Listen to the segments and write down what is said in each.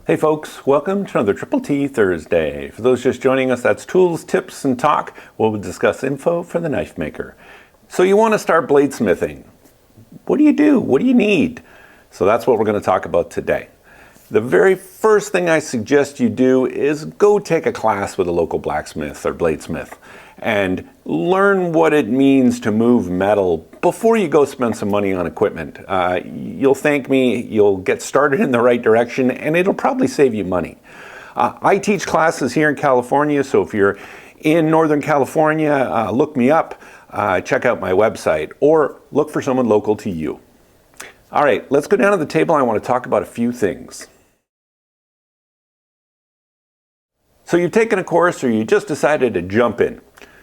Hey folks, welcome to another Triple T Thursday. For those just joining us, that's tools, tips, and talk. We'll discuss info for the knife maker. So you want to start bladesmithing. What do you do? What do you need? So that's what we're going to talk about today. The very first thing I suggest you do is go take a class with a local blacksmith or bladesmith and learn what it means to move metal before you go spend some money on equipment. You'll thank me, you'll get started in the right direction, and it'll probably save you money. I teach classes here in California, so if you're in Northern California, look me up, check out my website, or look for someone local to you. All right, let's go down to the table. I want to talk about a few things. So you've taken a course or you just decided to jump in.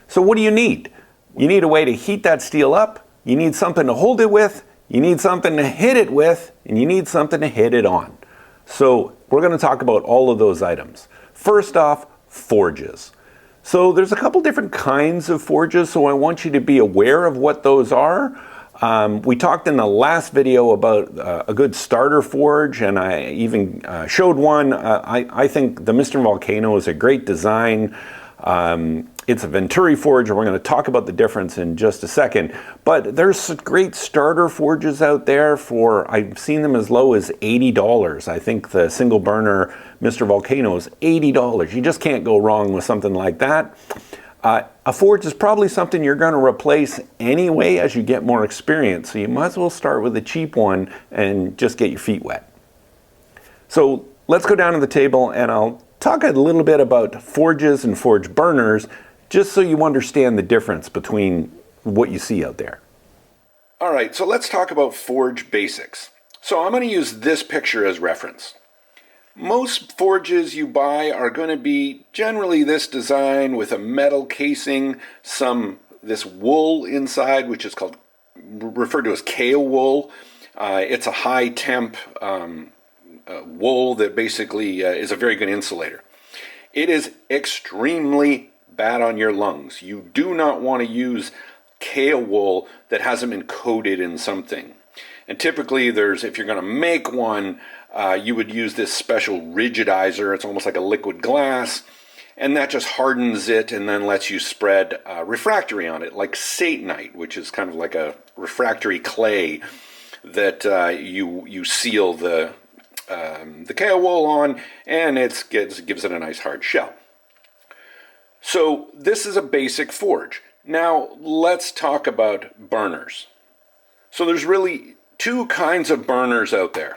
So what do you need? You need a way to heat that steel up, you need something to hold it with, you need something to hit it with, and you need something to hit it on. So we're going to talk about all of those items. First off, forges. So there's a couple different kinds of forges, so I want you to be aware of what those are. We talked in the last video about a good starter forge, and I even showed one. I think the Mr. Volcano is a great design. It's a Venturi forge, and we're going to talk about the difference in just a second. But there's great starter forges out there for, I've seen them as low as $80. I think the single burner Mr. Volcano is $80. You just can't go wrong with something like that. A forge is probably something you're going to replace anyway as you get more experience. So you might as well start with a cheap one and just get your feet wet. So let's go down to the table and I'll talk a little bit about forges and forge burners, just so you understand the difference between what you see out there. All right, so let's talk about forge basics. So I'm going to use this picture as reference. Most forges you buy are going to be generally this design with a metal casing, this wool inside, which is referred to as kale wool. It's a high temp wool that basically is a very good insulator. It is extremely bad on your lungs. You do not want to use kale wool that hasn't been coated in something. And typically if you're going to make one, you would use this special rigidizer. It's almost like a liquid glass, and that just hardens it and then lets you spread refractory on it, like Satanite, which is kind of like a refractory clay that you seal the kale wool on, and it gives it a nice hard shell. So this is a basic forge. Now let's talk about burners. So there's really two kinds of burners out there.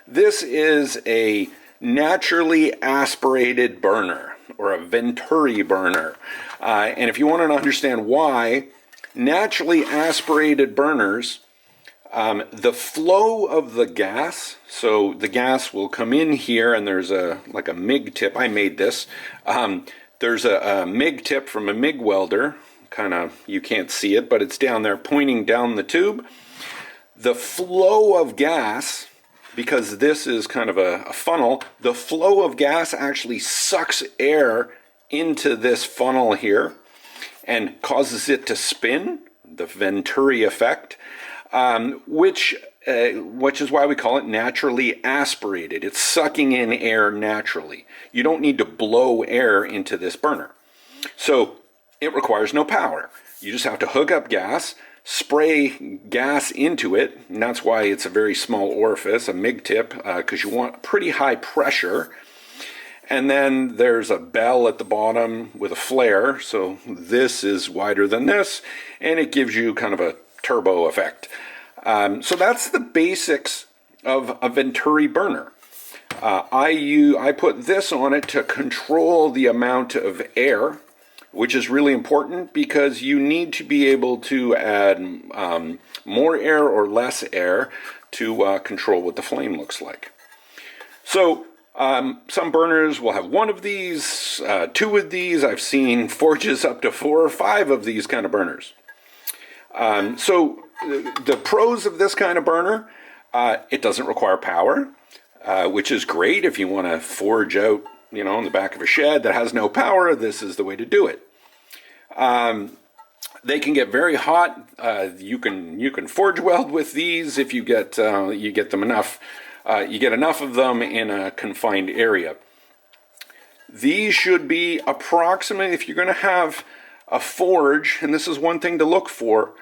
This is a naturally aspirated burner, or a Venturi burner. And if you want to understand why, naturally aspirated burners, the flow of the gas, so the gas will come in here and there's like a MIG tip. I made this. There's a MIG tip from a MIG welder. You can't see it, but it's down there pointing down the tube. The flow of gas, because this is kind of a funnel, the flow of gas actually sucks air into this funnel here and causes it to spin, the Venturi effect, which is why we call it naturally aspirated. It's sucking in air naturally. You don't need to blow air into this burner. So it requires no power. You just have to hook up gas, spray gas into it, and that's why it's a very small orifice, a MIG tip, because you want pretty high pressure. And then there's a bell at the bottom with a flare, so this is wider than this, and it gives you kind of a turbo effect. So that's the basics of a Venturi burner. I put this on it to control the amount of air, which is really important because you need to be able to add more air or less air to control what the flame looks like. So some burners will have one of these, two of these. I've seen forges up to 4 or 5 of these kind of burners. So the pros of this kind of burner, it doesn't require power, which is great if you want to forge out, in the back of a shed that has no power. This is the way to do it. They can get very hot. You can forge weld with these if you get them enough you get enough of them in a confined area. These should be approximately, if you're going to have a forge, and this is one thing to look for,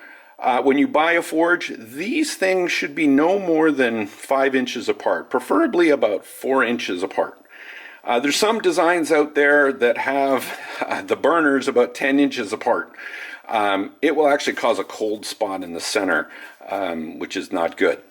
when you buy a forge, these things should be no more than 5 inches apart, preferably about 4 inches apart. There's some designs out there that have the burners about 10 inches apart. It will actually cause a cold spot in the center, which is not good.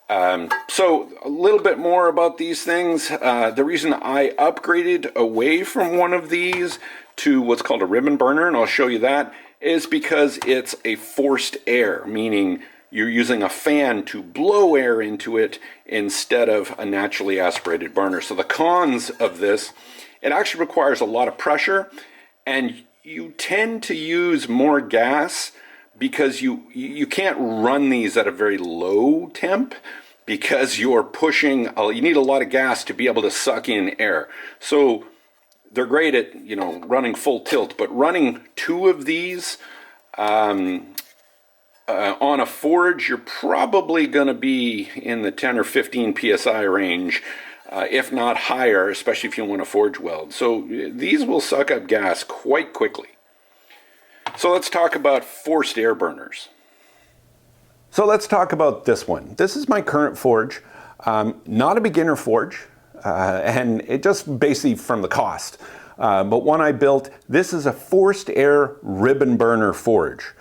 So a little bit more about these things. The reason I upgraded away from one of these to what's called a ribbon burner, and I'll show you that, is because it's a forced air, meaning you're using a fan to blow air into it instead of a naturally aspirated burner. So the cons of this, it actually requires a lot of pressure, and you tend to use more gas because you can't run these at a very low temp because you're pushing, you need a lot of gas to be able to suck in air. So they're great at, running full tilt, but running 2 of these on a forge, you're probably going to be in the 10 or 15 psi range, if not higher, especially if you want to forge weld. So these will suck up gas quite quickly. So let's talk about forced air burners. So let's talk about this one. This is my current forge, not a beginner forge. And it just basically from the cost. But one I built, this is a forced air ribbon burner forge.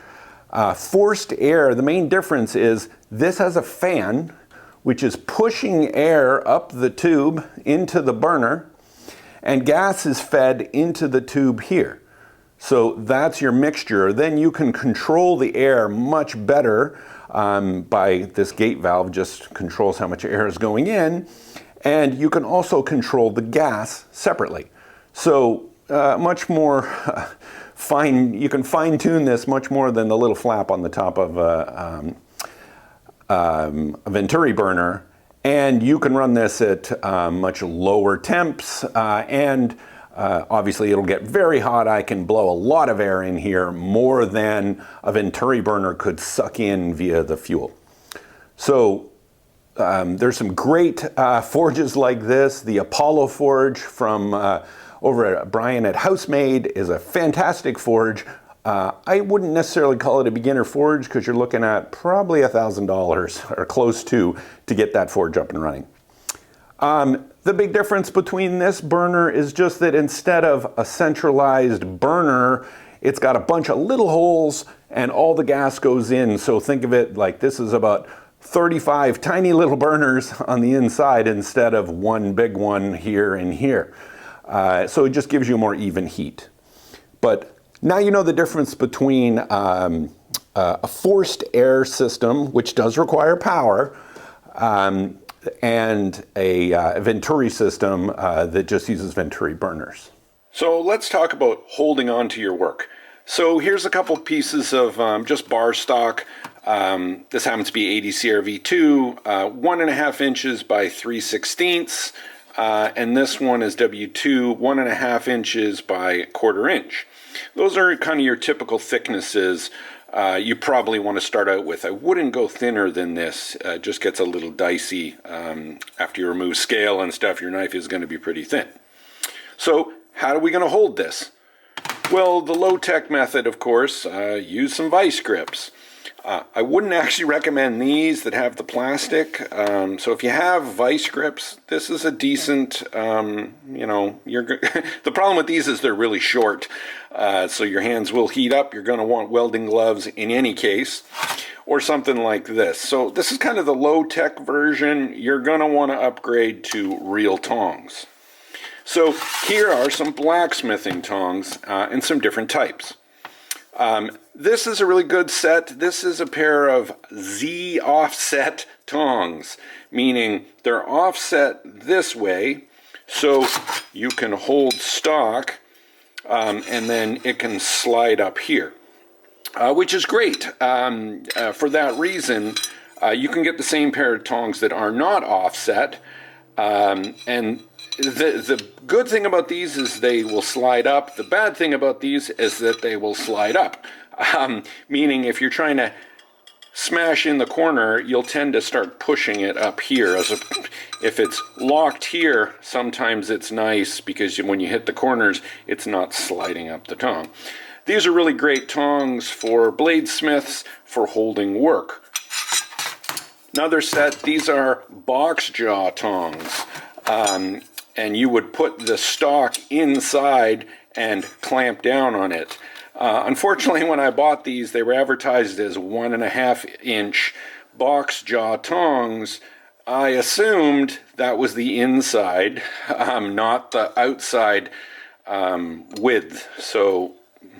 Forced air, the main difference is this has a fan which is pushing air up the tube into the burner, and gas is fed into the tube here. So that's your mixture. Then you can control the air much better by this gate valve, just controls how much air is going in. And you can also control the gas separately. So much more you can fine tune this much more than the little flap on the top of a Venturi burner. And you can run this at much lower temps, and obviously it'll get very hot. I can blow a lot of air in here, more than a Venturi burner could suck in via the fuel. So there's some great forges like this. The Apollo forge from over at Brian at Housemade is a fantastic forge. I wouldn't necessarily call it a beginner forge because you're looking at probably $1,000 or close to get that forge up and running. The big difference between this burner is just that instead of a centralized burner, it's got a bunch of little holes and all the gas goes in. So think of it like this is about 35 tiny little burners on the inside instead of one big one here and here. So it just gives you more even heat. But now you know the difference between a forced air system, which does require power, and a Venturi system that just uses Venturi burners. So let's talk about holding on to your work. So here's a couple pieces of just bar stock. This happens to be 80 CRV2, 1.5 inches by 3/16, and this one is W2, 1.5 inches by 1/4 inch. Those are kind of your typical thicknesses you probably want to start out with. I wouldn't go thinner than this. It just gets a little dicey after you remove scale and stuff. Your knife is going to be pretty thin. So how are we going to hold this? Well, the low-tech method, of course, use some vice grips. I wouldn't actually recommend these that have the plastic. So if you have vice grips, this is a decent, the problem with these is they're really short. So your hands will heat up. You're going to want welding gloves in any case, or something like this. So this is kind of the low-tech version. You're going to want to upgrade to real tongs. So here are some blacksmithing tongs and some different types. This is a really good set. This is a pair of Z offset tongs, meaning they're offset this way so you can hold stock and then it can slide up here, which is great. For that reason, you can get the same pair of tongs that are not offset, and the good thing about these is they will slide up. The bad thing about these is that they will slide up. Meaning if you're trying to smash in the corner, you'll tend to start pushing it up here. If it's locked here, sometimes it's nice because when you hit the corners, it's not sliding up the tong. These are really great tongs for bladesmiths for holding work. Another set, these are box jaw tongs. And you would put the stock inside and clamp down on it. Unfortunately, when I bought these, they were advertised as 1.5-inch box jaw tongs. I assumed that was the inside, not the outside width. So,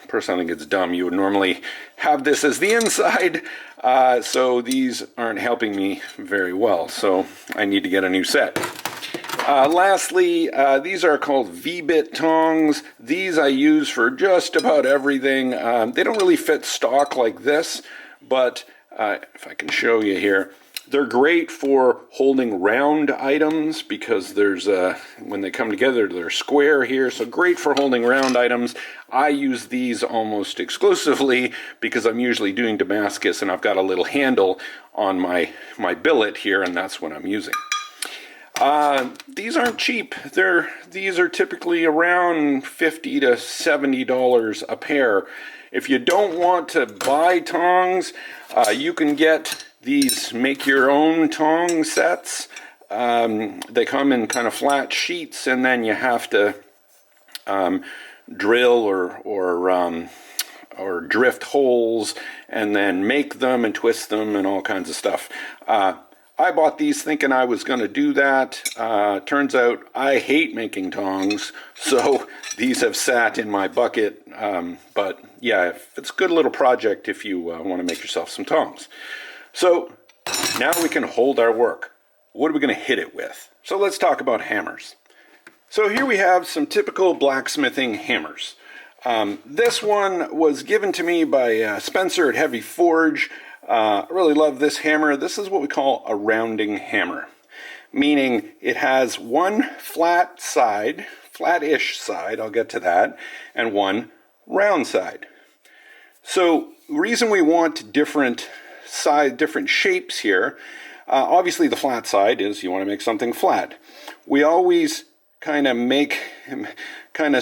personally, I think it's dumb. You would normally have this as the inside, so these aren't helping me very well. So, I need to get a new set. Lastly, these are called V-bit tongs. These I use for just about everything. They don't really fit stock like this, but if I can show you here, they're great for holding round items because there's when they come together, they're square here, so great for holding round items. I use these almost exclusively because I'm usually doing Damascus and I've got a little handle on my billet here, and that's what I'm using. These aren't cheap. These are typically around $50 to $70 a pair. If you don't want to buy tongs, you can get these make your own tong sets. They come in kind of flat sheets, and then you have to drill or drift holes and then make them and twist them and all kinds of stuff. I bought these thinking I was going to do that. Turns out I hate making tongs, so these have sat in my bucket. But yeah, it's a good little project if you want to make yourself some tongs. So now we can hold our work. What are we going to hit it with? So let's talk about hammers. So here we have some typical blacksmithing hammers. This one was given to me by Spencer at Heavy Forge. I really love this hammer. This is what we call a rounding hammer, meaning it has one flat side, flat-ish side, I'll get to that, and one round side. So the reason we want different shapes here, obviously the flat side is you want to make something flat. We always kind of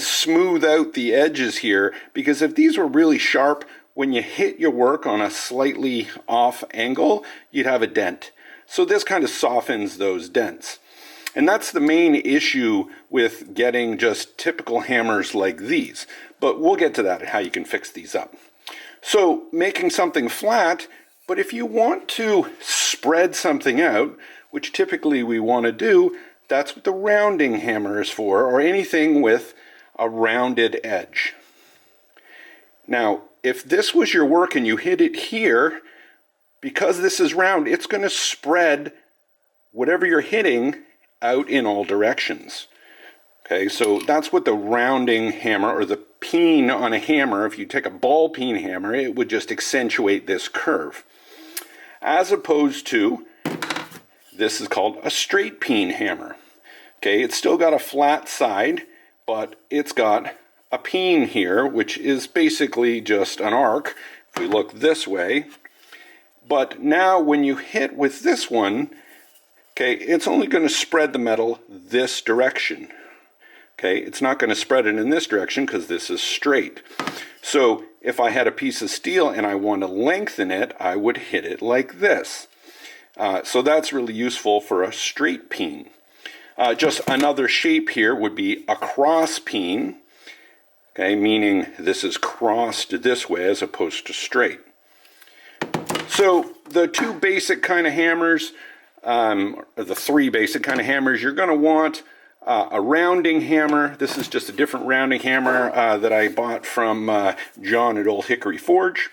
smooth out the edges here, because if these were really sharp, when you hit your work on a slightly off angle, you'd have a dent. So this kind of softens those dents. And that's the main issue with getting just typical hammers like these. But we'll get to that and how you can fix these up. So making something flat, but if you want to spread something out, which typically we want to do, that's what the rounding hammer is for, or anything with a rounded edge. Now, if this was your work and you hit it here, because this is round, it's going to spread whatever you're hitting out in all directions. Okay, so that's what the rounding hammer, or the peen on a hammer, if you take a ball peen hammer, it would just accentuate this curve. As opposed to, this is called a straight peen hammer. Okay, it's still got a flat side, but it's got a peen here, which is basically just an arc, if we look this way. But now when you hit with this one, okay, it's only going to spread the metal this direction. Okay, it's not going to spread it in this direction because this is straight. So if I had a piece of steel and I want to lengthen it, I would hit it like this. So that's really useful for a straight peen. Just another shape here would be a cross peen. Okay, meaning this is crossed this way as opposed to straight. So the two basic kind of hammers, or the three basic kind of hammers, you're going to want a rounding hammer. This is just a different rounding hammer that I bought from John at Old Hickory Forge.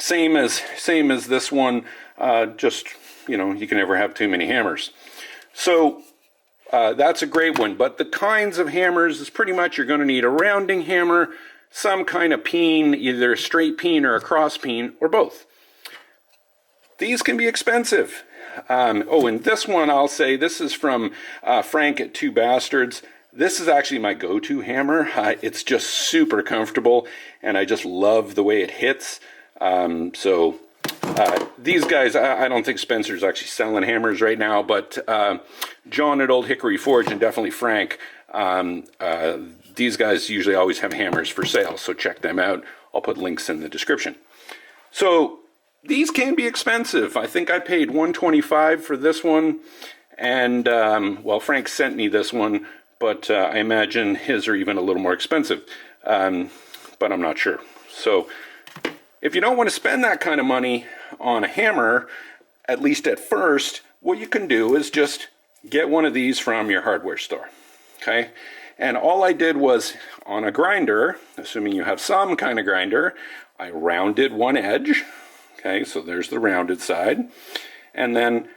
Same as this one, just, you know, you can never have too many hammers. So that's a great one, but the kinds of hammers is pretty much you're going to need a rounding hammer, some kind of peen, either a straight peen or a cross peen, or both. These can be expensive. And this one I'll say, this is from Frank at Two Bastards. This is actually my go-to hammer. It's just super comfortable, and I just love the way it hits. These guys, I don't think Spencer's actually selling hammers right now, but John at Old Hickory Forge and definitely Frank, these guys usually always have hammers for sale, so check them out. I'll put links in the description. So these can be expensive. I think I paid $125 for this one, and well, Frank sent me this one, but I imagine his are even a little more expensive, but I'm not sure. So if you don't want to spend that kind of money on a hammer, at least at first, what you can do is just get one of these from your hardware store, okay? And all I did was, on a grinder, assuming you have some kind of grinder, I rounded one edge, okay, so there's the rounded side, and then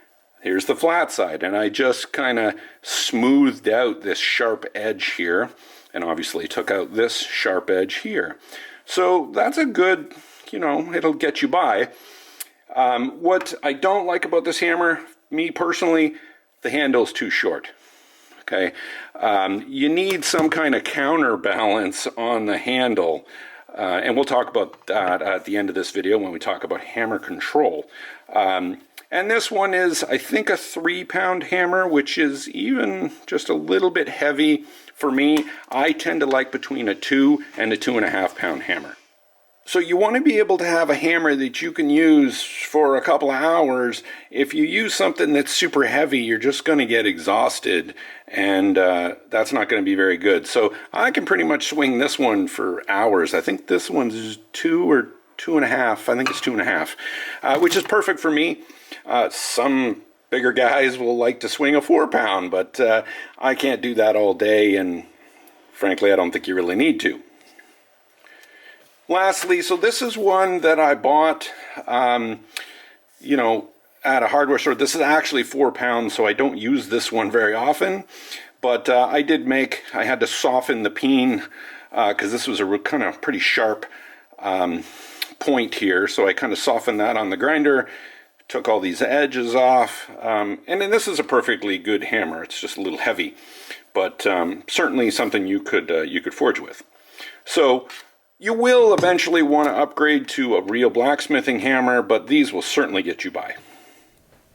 here's the flat side, and I just kind of smoothed out this sharp edge here, and obviously took out this sharp edge here. So that's a good, you know, it'll get you by. What I don't like about this hammer, me personally, the handle's too short. Okay, you need some kind of counterbalance on the handle, and we'll talk about that at the end of this video when we talk about hammer control. And this one is, I think, a 3-pound hammer, which is even just a little bit heavy for me. I tend to like between a 2 and a 2.5-pound hammer. So you want to be able to have a hammer that you can use for a couple of hours. If you use something that's super heavy, you're just going to get exhausted, and that's not going to be very good. So I can pretty much swing this one for hours. I think this one's 2 or 2.5. I think it's 2.5, which is perfect for me. Some bigger guys will like to swing a 4-pound, but I can't do that all day, and frankly, I don't think you really need to. Lastly, so this is one that I bought, you know, at a hardware store. This is actually 4 pounds, so I don't use this one very often. But I had to soften the peen because this was a kind of pretty sharp point here. So I kind of softened that on the grinder, took all these edges off. And then this is a perfectly good hammer. It's just a little heavy, but certainly something you could forge with. So you will eventually want to upgrade to a real blacksmithing hammer, but these will certainly get you by.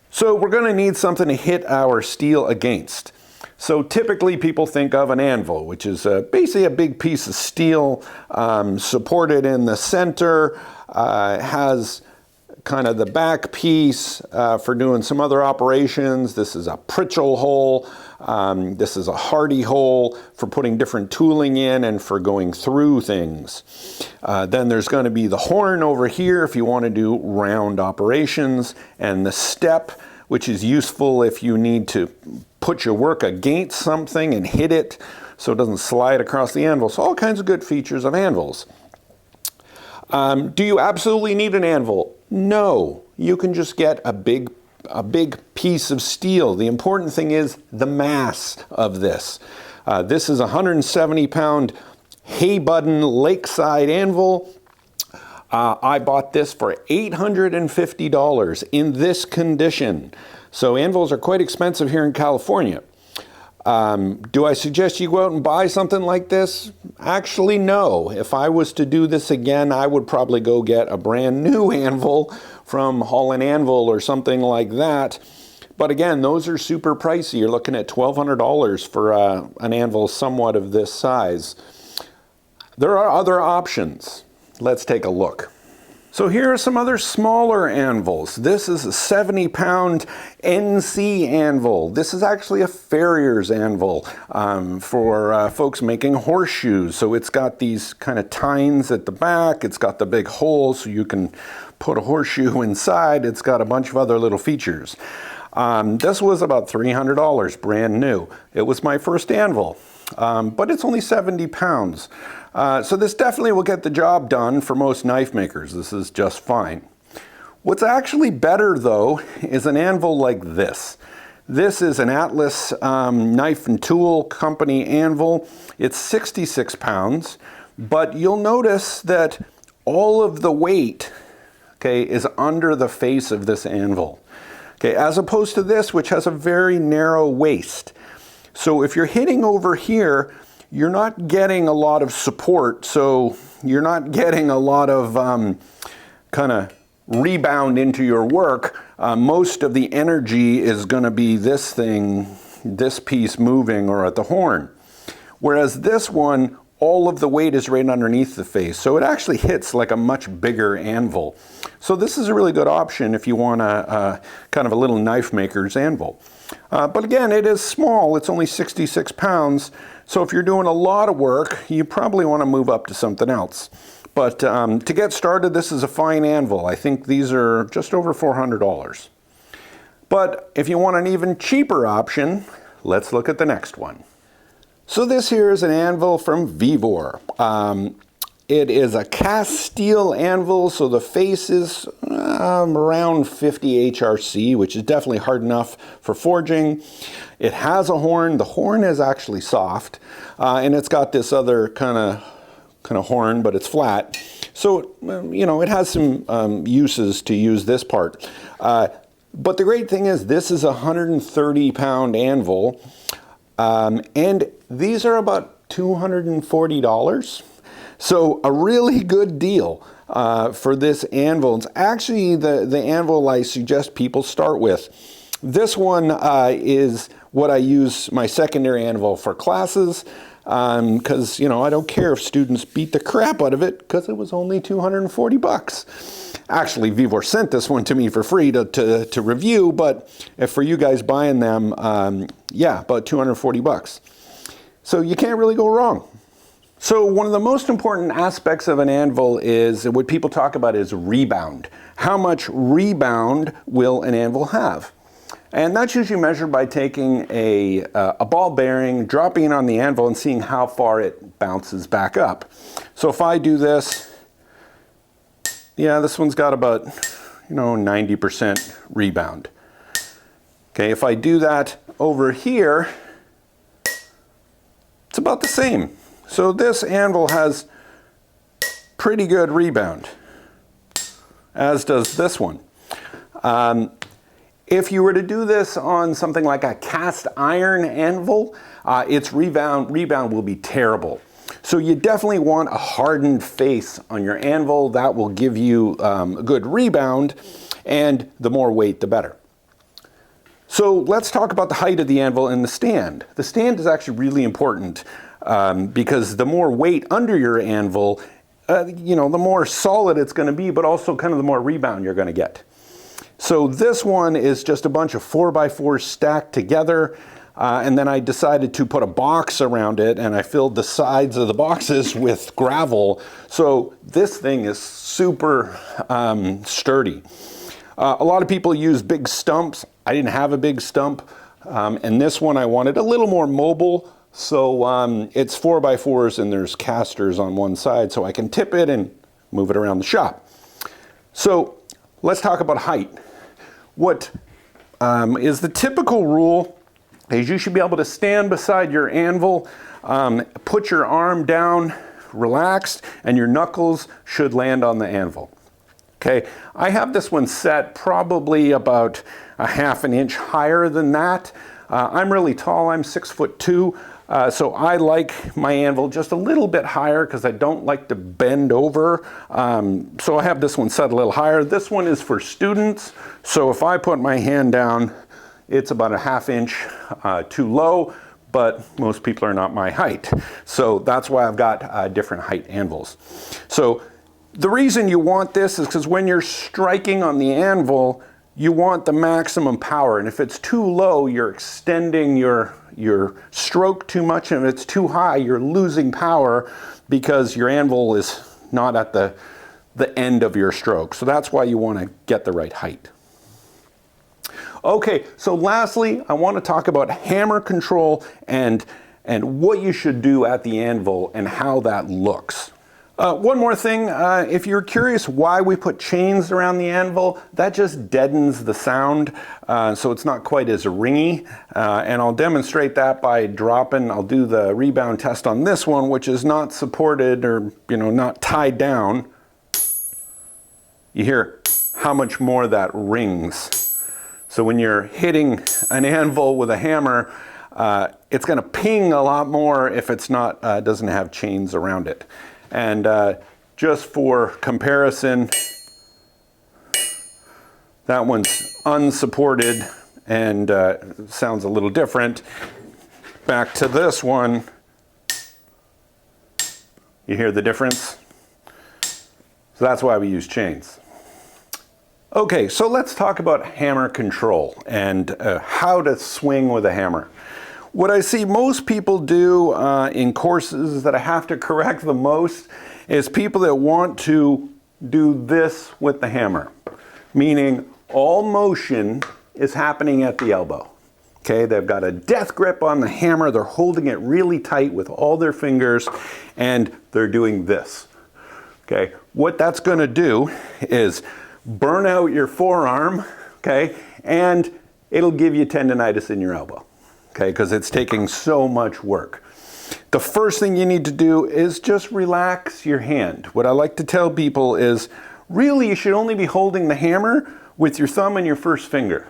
So we're going to need something to hit our steel against. So typically people think of an anvil, which is basically a big piece of steel supported in the center, has kind of the back piece for doing some other operations. This is a Pritchell hole. This is a Hardy hole for putting different tooling in and for going through things. Then there's going to be the horn over here if you want to do round operations, and the step, which is useful if you need to put your work against something and hit it so it doesn't slide across the anvil. So all kinds of good features of anvils. Do you absolutely need an anvil? No, you can just get a big piece of steel. The important thing is the mass of this. This is a 170-pound Hay-Budden Lakeside anvil. I bought this for $850 in this condition. So anvils are quite expensive here in California. Do I suggest you go out and buy something like this? Actually, no. If I was to do this again, I would probably go get a brand new anvil from Holland Anvil or something like that. But again, those are super pricey. You're looking at $1,200 for an anvil somewhat of this size. There are other options. Let's take a look. So here are some other smaller anvils. This is a 70-pound NC anvil. This is actually a farrier's anvil for folks making horseshoes. So it's got these kind of tines at the back. It's got the big hole so you can put a horseshoe inside. It's got a bunch of other little features. This was about $300, brand new. It was my first anvil, but it's only 70 pounds. So this definitely will get the job done for most knife makers. This is just fine. What's actually better though is an anvil like this. This is an Atlas Knife and Tool Company anvil. It's 66 pounds, but you'll notice that all of the weight, okay, is under the face of this anvil. Okay, as opposed to this, which has a very narrow waist. So if you're hitting over here, you're not getting a lot of support, so you're not getting a lot of kind of rebound into your work, most of the energy is going to be this thing, this piece moving, or at the horn. Whereas this one, all of the weight is right underneath the face, so it actually hits like a much bigger anvil. So this is a really good option if you want a kind of a little knife maker's anvil. But again, it is small, it's only 66 pounds, so if you're doing a lot of work, you probably want to move up to something else. But to get started, this is a fine anvil. I think these are just over $400. But if you want an even cheaper option, let's look at the next one. So this here is an anvil from Vevor. It is a cast steel anvil, so the face is around 50 HRC, which is definitely hard enough for forging. It has a horn. The horn is actually soft, and it's got this other kind of horn, but it's flat. So, you know, it has some uses to use this part. But the great thing is this is a 130-pound anvil, and these are about $240. So a really good deal for this anvil. It's actually the anvil I suggest people start with. This one is what I use my secondary anvil for classes, because, you know, I don't care if students beat the crap out of it because it was only 240 bucks. Actually, Vevor sent this one to me for free to review, but if for you guys buying them, yeah, about 240 bucks. So you can't really go wrong. So one of the most important aspects of an anvil is what people talk about is rebound. How much rebound will an anvil have? And that's usually measured by taking a ball bearing, dropping it on the anvil, and seeing how far it bounces back up. So if I do this, yeah, this one's got about, 90% rebound. Okay, if I do that over here, it's about the same. So this anvil has pretty good rebound, as does this one. If you were to do this on something like a cast iron anvil, its rebound will be terrible. So you definitely want a hardened face on your anvil. That will give you a good rebound, and the more weight, the better. So let's talk about the height of the anvil and the stand. The stand is actually really important because the more weight under your anvil, the more solid it's going to be, but also kind of the more rebound you're going to get. So this one is just a bunch of 4x4s stacked together, and then I decided to put a box around it, and I filled the sides of the boxes with gravel. So this thing is super sturdy. A lot of people use big stumps. I didn't have a big stump, and this one I wanted a little more mobile. So it's 4x4s and there's casters on one side, so I can tip it and move it around the shop. So let's talk about height. What is the typical rule is you should be able to stand beside your anvil, put your arm down, relaxed, and your knuckles should land on the anvil. Okay, I have this one set probably about a half an inch higher than that. I'm really tall, I'm 6'2", so I like my anvil just a little bit higher because I don't like to bend over. So I have this one set a little higher. This one is for students, so if I put my hand down, it's about a half inch too low, but most people are not my height. So that's why I've got different height anvils. So the reason you want this is because when you're striking on the anvil, you want the maximum power, and if it's too low, you're extending your stroke too much, and if it's too high, you're losing power because your anvil is not at the end of your stroke. So that's why you want to get the right height. Okay, so lastly, I want to talk about hammer control and what you should do at the anvil and how that looks. One more thing, if you're curious why we put chains around the anvil, that just deadens the sound, so it's not quite as ringy, and I'll demonstrate that by I'll do the rebound test on this one, which is not supported or, not tied down. You hear how much more that rings. So when you're hitting an anvil with a hammer, it's going to ping a lot more if it's not doesn't have chains around it. And just for comparison, That one's unsupported and sounds a little different. Back to this one. You hear the difference? So that's why we use chains. Okay, so let's talk about hammer control and how to swing with a hammer. What I see most people do in courses that I have to correct the most is people that want to do this with the hammer, meaning all motion is happening at the elbow. Okay, they've got a death grip on the hammer, they're holding it really tight with all their fingers, and they're doing this. Okay, what that's going to do is burn out your forearm, okay, and it'll give you tendonitis in your elbow, okay, because it's taking so much work. The first thing you need to do is just relax your hand. What I like to tell people is really you should only be holding the hammer with your thumb and your first finger,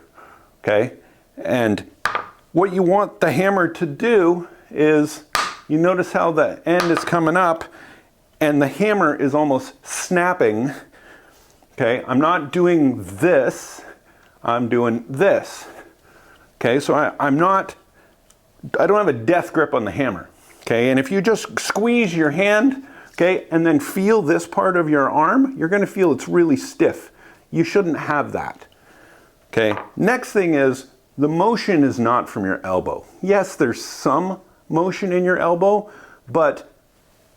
okay? And what you want the hammer to do is, you notice how the end is coming up and the hammer is almost snapping. Okay, I'm not doing this, I'm doing this. Okay, so I don't have a death grip on the hammer. Okay, and if you just squeeze your hand, okay, and then feel this part of your arm, you're gonna feel it's really stiff. You shouldn't have that. Okay, next thing is, the motion is not from your elbow. Yes, there's some motion in your elbow, but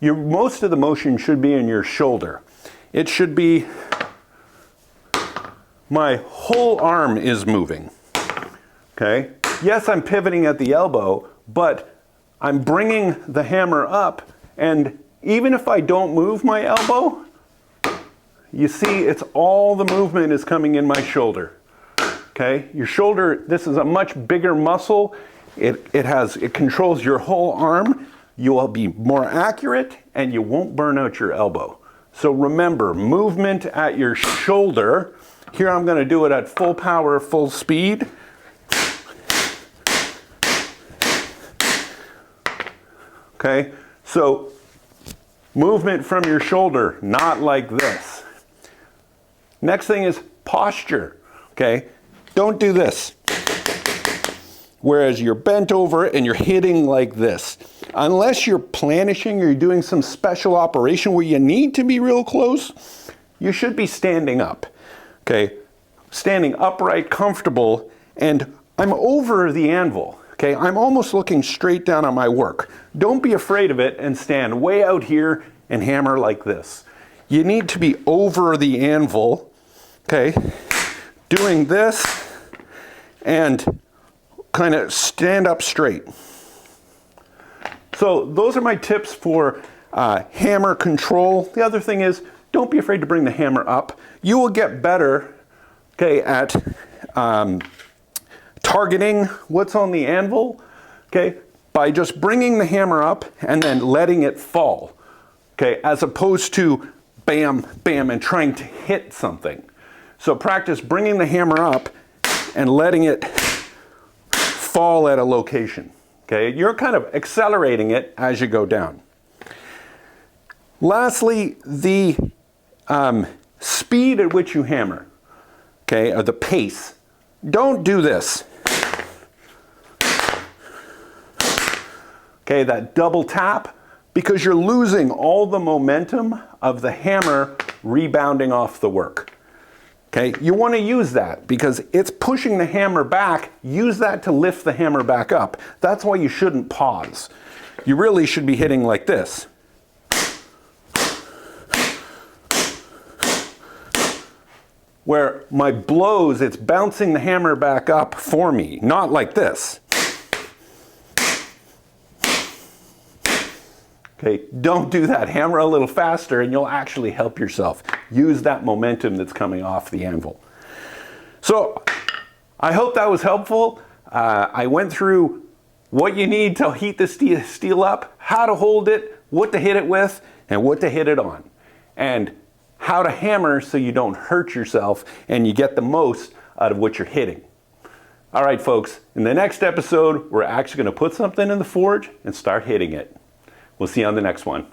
most of the motion should be in your shoulder. It should be, my whole arm is moving, okay? Yes, I'm pivoting at the elbow, but I'm bringing the hammer up, and even if I don't move my elbow, you see it's all the movement is coming in my shoulder, okay? Your shoulder, this is a much bigger muscle. It controls your whole arm. You will be more accurate, and you won't burn out your elbow. So remember, movement at your shoulder. Here I'm going to do it at full power, full speed. Okay, so movement from your shoulder, not like this. Next thing is posture. Okay, don't do this. Whereas you're bent over and you're hitting like this. Unless you're planishing or you're doing some special operation where you need to be real close, you should be standing up. Okay, standing upright, comfortable, and I'm over the anvil. Okay, I'm almost looking straight down on my work. Don't be afraid of it and stand way out here and hammer like this. You need to be over the anvil, okay, doing this and kind of stand up straight. So those are my tips for hammer control. The other thing is, don't be afraid to bring the hammer up. You will get better, okay, at targeting what's on the anvil, okay, by just bringing the hammer up and then letting it fall, okay, as opposed to bam, bam, and trying to hit something. So practice bringing the hammer up and letting it fall at a location, okay? You're kind of accelerating it as you go down. Lastly, the speed at which you hammer, okay, or the pace. Don't do this. Okay, that double tap, because you're losing all the momentum of the hammer rebounding off the work. Okay, you want to use that because it's pushing the hammer back. Use that to lift the hammer back up. That's why you shouldn't pause. You really should be hitting like this. Where my blows, it's bouncing the hammer back up for me, not like this. Okay, don't do that. Hammer a little faster and you'll actually help yourself. Use that momentum that's coming off the anvil. So, I hope that was helpful. I went through what you need to heat the steel up, how to hold it, what to hit it with, and what to hit it on. And how to hammer so you don't hurt yourself and you get the most out of what you're hitting. All right, folks, in the next episode, we're actually going to put something in the forge and start hitting it. We'll see you on the next one.